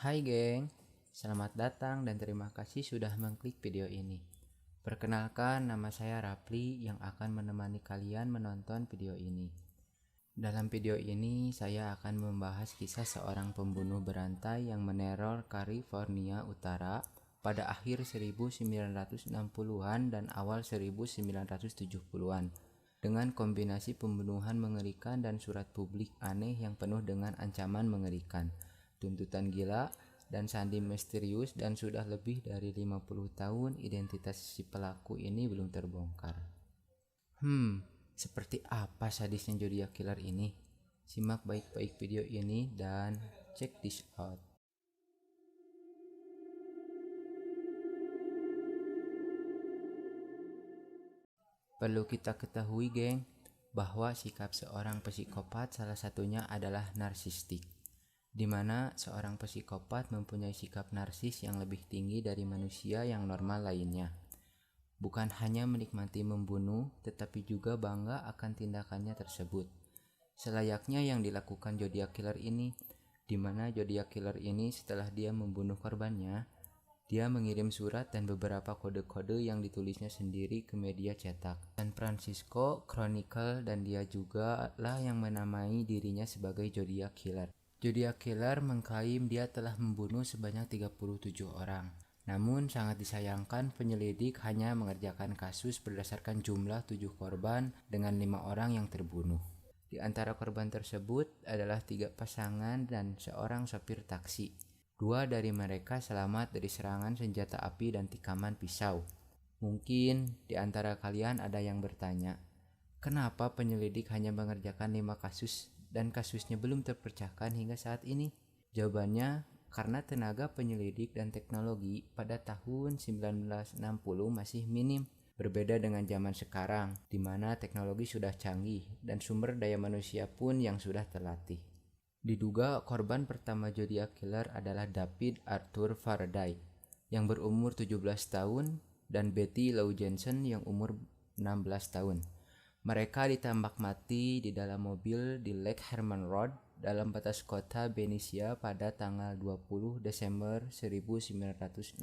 Hai geng, selamat datang dan terima kasih sudah mengklik video ini. Perkenalkan, nama saya Rapli yang akan menemani kalian menonton video ini. Dalam video ini, saya akan membahas kisah seorang pembunuh berantai yang meneror California Utara pada akhir 1960-an dan awal 1970-an. Dengan kombinasi pembunuhan mengerikan dan surat publik aneh yang penuh dengan ancaman mengerikan, tuntutan gila, dan sandi misterius, dan sudah lebih dari 50 tahun identitas si pelaku ini belum terbongkar. Seperti apa sadisnya Zodiac Killer ini? Simak baik-baik video ini dan check this out. Perlu kita ketahui geng, bahwa sikap seorang psikopat salah satunya adalah narsistik, di mana seorang psikopat mempunyai sikap narsis yang lebih tinggi dari manusia yang normal lainnya. Bukan hanya menikmati membunuh, tetapi juga bangga akan tindakannya tersebut. Selayaknya yang dilakukan Zodiac Killer ini, di mana Zodiac Killer ini setelah dia membunuh korbannya, dia mengirim surat dan beberapa kode-kode yang ditulisnya sendiri ke media cetak San Francisco Chronicle, dan dia juga lah yang menamai dirinya sebagai Zodiac Killer. Zodiac Killer mengklaim dia telah membunuh sebanyak 37 orang. Namun sangat disayangkan penyelidik hanya mengerjakan kasus berdasarkan jumlah 7 korban dengan 5 orang yang terbunuh. Di antara korban tersebut adalah 3 pasangan dan seorang sopir taksi. 2 dari mereka selamat dari serangan senjata api dan tikaman pisau. Mungkin di antara kalian ada yang bertanya, kenapa penyelidik hanya mengerjakan 5 kasus dan kasusnya belum terpecahkan hingga saat ini? Jawabannya, karena tenaga penyelidik dan teknologi pada tahun 1960 masih minim. Berbeda dengan zaman sekarang, di mana teknologi sudah canggih dan sumber daya manusia pun yang sudah terlatih. Diduga korban pertama Zodiac Killer adalah David Arthur Faraday yang berumur 17 tahun dan Betty Lou Jensen yang umur 16 tahun. Mereka ditembak mati di dalam mobil di Lake Herman Road dalam batas kota Benicia pada tanggal 20 Desember 1968.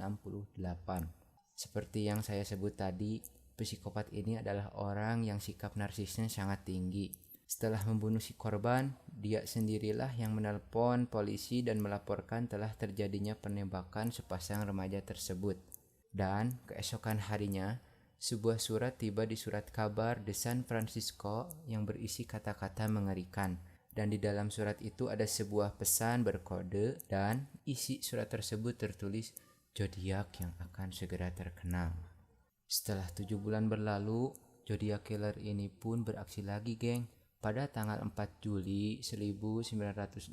Seperti yang saya sebut tadi, psikopat ini adalah orang yang sikap narsisnya sangat tinggi. Setelah membunuh si korban, dia sendirilah yang menelpon polisi dan melaporkan telah terjadinya penembakan sepasang remaja tersebut. Dan keesokan harinya, sebuah surat tiba di surat kabar The San Francisco yang berisi kata-kata mengerikan. Dan di dalam surat itu ada sebuah pesan berkode dan isi surat tersebut tertulis Zodiac yang akan segera terkenal. Setelah 7 bulan berlalu, Zodiac Killer ini pun beraksi lagi geng. Pada tanggal 4 Juli 1969,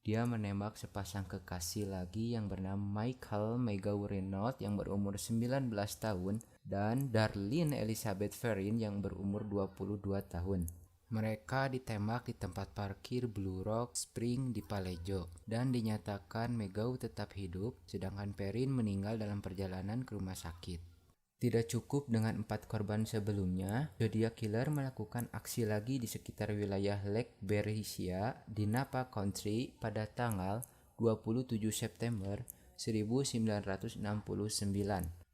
dia menembak sepasang kekasih lagi yang bernama Michael McGaw Reynolds yang berumur 19 tahun dan Darlene Elizabeth Ferrin yang berumur 22 tahun. Mereka ditembak di tempat parkir Blue Rock Spring di Palejo dan dinyatakan McGaw tetap hidup, sedangkan Ferrin meninggal dalam perjalanan ke rumah sakit. Tidak cukup dengan 4 korban sebelumnya, Zodiac Killer melakukan aksi lagi di sekitar wilayah Lake Benicia di Napa Country pada tanggal 27 September 1969.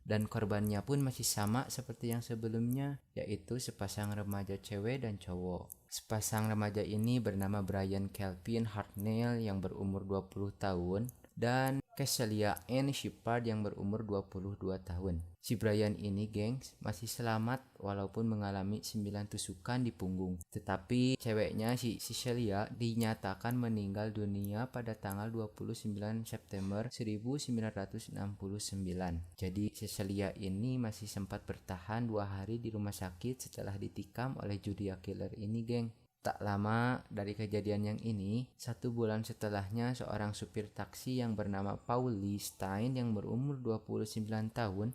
Dan korbannya pun masih sama seperti yang sebelumnya, yaitu sepasang remaja cewek dan cowok. Sepasang remaja ini bernama Brian Kelvin Hartnell yang berumur 20 tahun dan Kesselia Ann Shepard yang berumur 22 tahun. Si Brian ini gengs masih selamat walaupun mengalami 9 tusukan di punggung. Tetapi ceweknya si Celia dinyatakan meninggal dunia pada tanggal 29 September 1969. Jadi Celia ini masih sempat bertahan 2 hari di rumah sakit setelah ditikam oleh Zodiac Killer ini geng. Tak lama dari kejadian yang ini, 1 bulan setelahnya seorang supir taksi yang bernama Paul Lee Stein yang berumur 29 tahun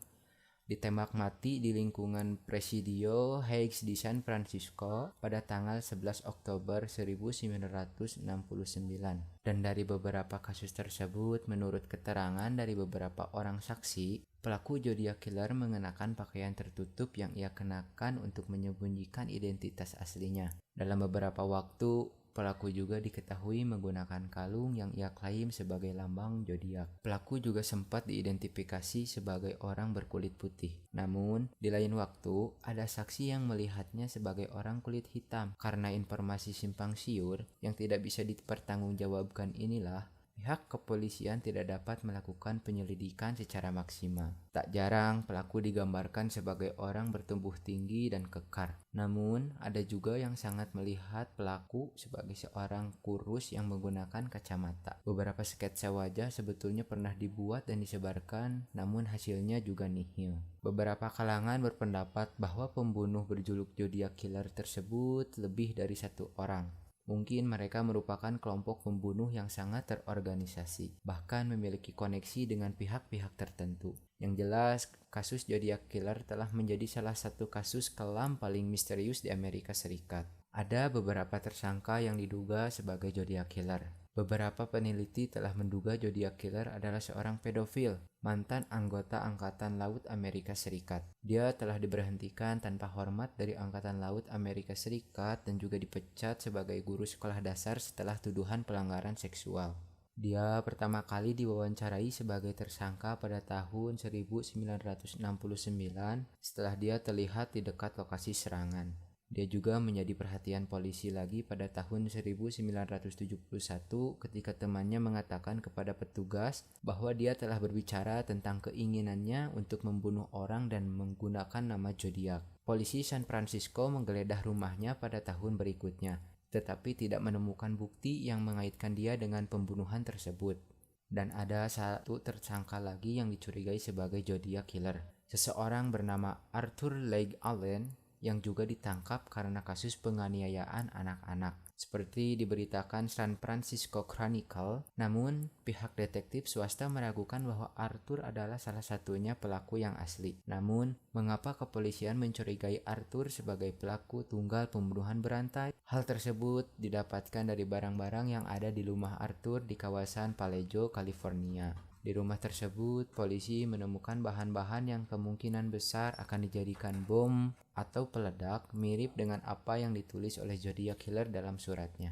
ditembak mati di lingkungan Presidio Heights di San Francisco pada tanggal 11 Oktober 1969. Dan dari beberapa kasus tersebut, menurut keterangan dari beberapa orang saksi, pelaku Zodiac Killer mengenakan pakaian tertutup yang ia kenakan untuk menyembunyikan identitas aslinya. Dalam beberapa waktu, pelaku juga diketahui menggunakan kalung yang ia klaim sebagai lambang zodiak. Pelaku juga sempat diidentifikasi sebagai orang berkulit putih. Namun, di lain waktu, ada saksi yang melihatnya sebagai orang kulit hitam. Karena informasi simpang siur yang tidak bisa dipertanggungjawabkan inilah, pihak kepolisian tidak dapat melakukan penyelidikan secara maksimal. Tak jarang pelaku digambarkan sebagai orang bertubuh tinggi dan kekar. Namun, ada juga yang sangat melihat pelaku sebagai seorang kurus yang menggunakan kacamata. Beberapa sketsa wajah sebetulnya pernah dibuat dan disebarkan, namun hasilnya juga nihil. Beberapa kalangan berpendapat bahwa pembunuh berjuluk Zodiac Killer tersebut lebih dari satu orang. Mungkin mereka merupakan kelompok pembunuh yang sangat terorganisasi, bahkan memiliki koneksi dengan pihak-pihak tertentu. Yang jelas, kasus Zodiac Killer telah menjadi salah satu kasus kelam paling misterius di Amerika Serikat. Ada beberapa tersangka yang diduga sebagai Zodiac Killer. Beberapa peneliti telah menduga Zodiac Killer adalah seorang pedofil, mantan anggota Angkatan Laut Amerika Serikat. Dia telah diberhentikan tanpa hormat dari Angkatan Laut Amerika Serikat dan juga dipecat sebagai guru sekolah dasar setelah tuduhan pelanggaran seksual. Dia pertama kali diwawancarai sebagai tersangka pada tahun 1969 setelah dia terlihat di dekat lokasi serangan. Dia juga menjadi perhatian polisi lagi pada tahun 1971 ketika temannya mengatakan kepada petugas bahwa dia telah berbicara tentang keinginannya untuk membunuh orang dan menggunakan nama Zodiac. Polisi San Francisco menggeledah rumahnya pada tahun berikutnya, tetapi tidak menemukan bukti yang mengaitkan dia dengan pembunuhan tersebut. Dan ada satu tersangka lagi yang dicurigai sebagai Zodiac Killer, seseorang bernama Arthur Leigh Allen, yang juga ditangkap karena kasus penganiayaan anak-anak, seperti diberitakan San Francisco Chronicle. Namun, pihak detektif swasta meragukan bahwa Arthur adalah salah satunya pelaku yang asli. Namun, mengapa kepolisian mencurigai Arthur sebagai pelaku tunggal pembunuhan berantai? Hal tersebut didapatkan dari barang-barang yang ada di rumah Arthur di kawasan Vallejo, California. Di rumah tersebut, polisi menemukan bahan-bahan yang kemungkinan besar akan dijadikan bom atau peledak, mirip dengan apa yang ditulis oleh Zodiac Killer dalam suratnya.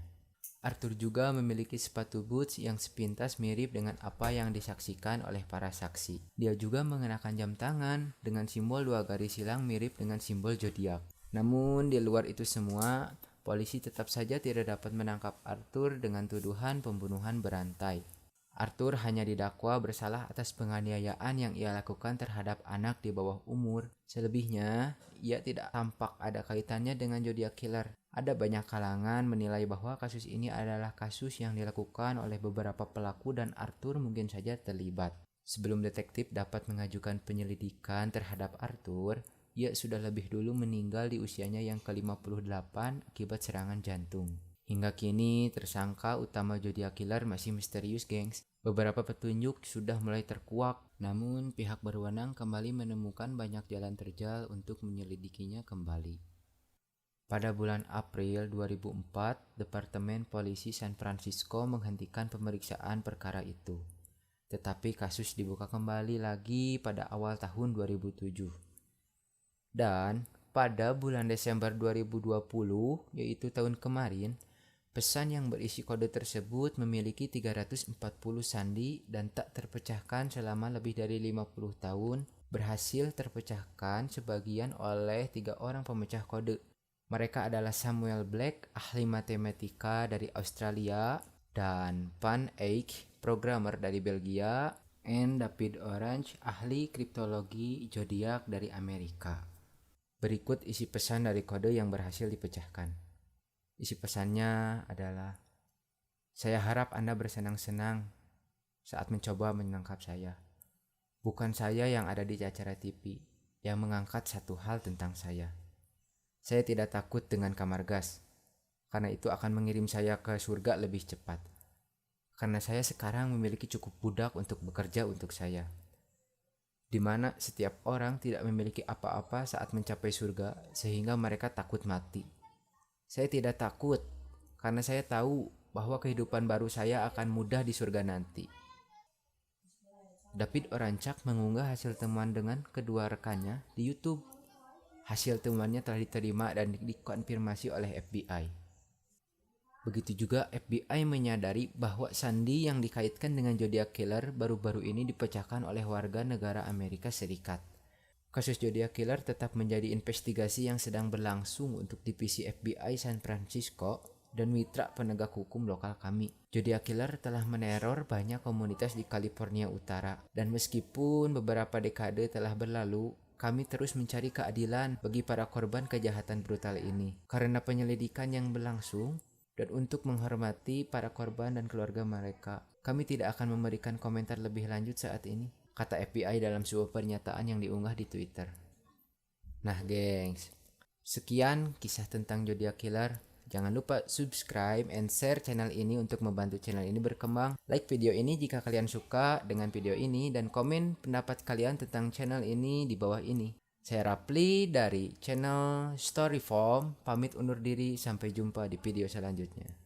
Arthur juga memiliki sepatu boots yang sepintas mirip dengan apa yang disaksikan oleh para saksi. Dia juga mengenakan jam tangan dengan simbol 2 garis silang mirip dengan simbol zodiak. Namun, di luar itu semua, polisi tetap saja tidak dapat menangkap Arthur dengan tuduhan pembunuhan berantai. Arthur hanya didakwa bersalah atas penganiayaan yang ia lakukan terhadap anak di bawah umur. Selebihnya, ia tidak tampak ada kaitannya dengan Zodiac Killer. Ada banyak kalangan menilai bahwa kasus ini adalah kasus yang dilakukan oleh beberapa pelaku dan Arthur mungkin saja terlibat. Sebelum detektif dapat mengajukan penyelidikan terhadap Arthur, ia sudah lebih dulu meninggal di usianya yang ke-58 akibat serangan jantung. Hingga kini, tersangka utama Zodiac Killer masih misterius, gengs. Beberapa petunjuk sudah mulai terkuak, namun pihak berwenang kembali menemukan banyak jalan terjal untuk menyelidikinya kembali. Pada bulan April 2004, Departemen Polisi San Francisco menghentikan pemeriksaan perkara itu. Tetapi kasus dibuka kembali lagi pada awal tahun 2007. Dan pada bulan Desember 2020, yaitu tahun kemarin, pesan yang berisi kode tersebut memiliki 340 sandi dan tak terpecahkan selama lebih dari 50 tahun, berhasil terpecahkan sebagian oleh 3 orang pemecah kode. Mereka adalah Samuel Black, ahli matematika dari Australia, dan Van Eyck, programmer dari Belgia, and David Orange, ahli kriptologi zodiak dari Amerika. Berikut isi pesan dari kode yang berhasil dipecahkan. Isi pesannya adalah, saya harap Anda bersenang-senang saat mencoba menangkap saya. Bukan saya yang ada di acara TV yang mengangkat satu hal tentang saya. Saya tidak takut dengan kamar gas, karena itu akan mengirim saya ke surga lebih cepat. Karena saya sekarang memiliki cukup budak untuk bekerja untuk saya. Di mana setiap orang tidak memiliki apa-apa saat mencapai surga sehingga mereka takut mati. Saya tidak takut, karena saya tahu bahwa kehidupan baru saya akan mudah di surga nanti. David Orancak mengunggah hasil temuan dengan kedua rekannya di YouTube. Hasil temuannya telah diterima dan dikonfirmasi oleh FBI. Begitu juga FBI menyadari bahwa sandi yang dikaitkan dengan Zodiac Killer baru-baru ini dipecahkan oleh warga negara Amerika Serikat. Kasus Zodiac Killer tetap menjadi investigasi yang sedang berlangsung untuk divisi FBI San Francisco dan mitra penegak hukum lokal kami. Zodiac Killer telah meneror banyak komunitas di California Utara, dan meskipun beberapa dekade telah berlalu, kami terus mencari keadilan bagi para korban kejahatan brutal ini. Karena penyelidikan yang berlangsung dan untuk menghormati para korban dan keluarga mereka, kami tidak akan memberikan komentar lebih lanjut saat ini, kata FBI dalam sebuah pernyataan yang diunggah di Twitter. Nah, gengs, sekian kisah tentang Zodiac Killer. Jangan lupa subscribe and share channel ini untuk membantu channel ini berkembang. Like video ini jika kalian suka dengan video ini, dan komen pendapat kalian tentang channel ini di bawah ini. Saya Rapli dari channel Storyform, pamit undur diri, sampai jumpa di video selanjutnya.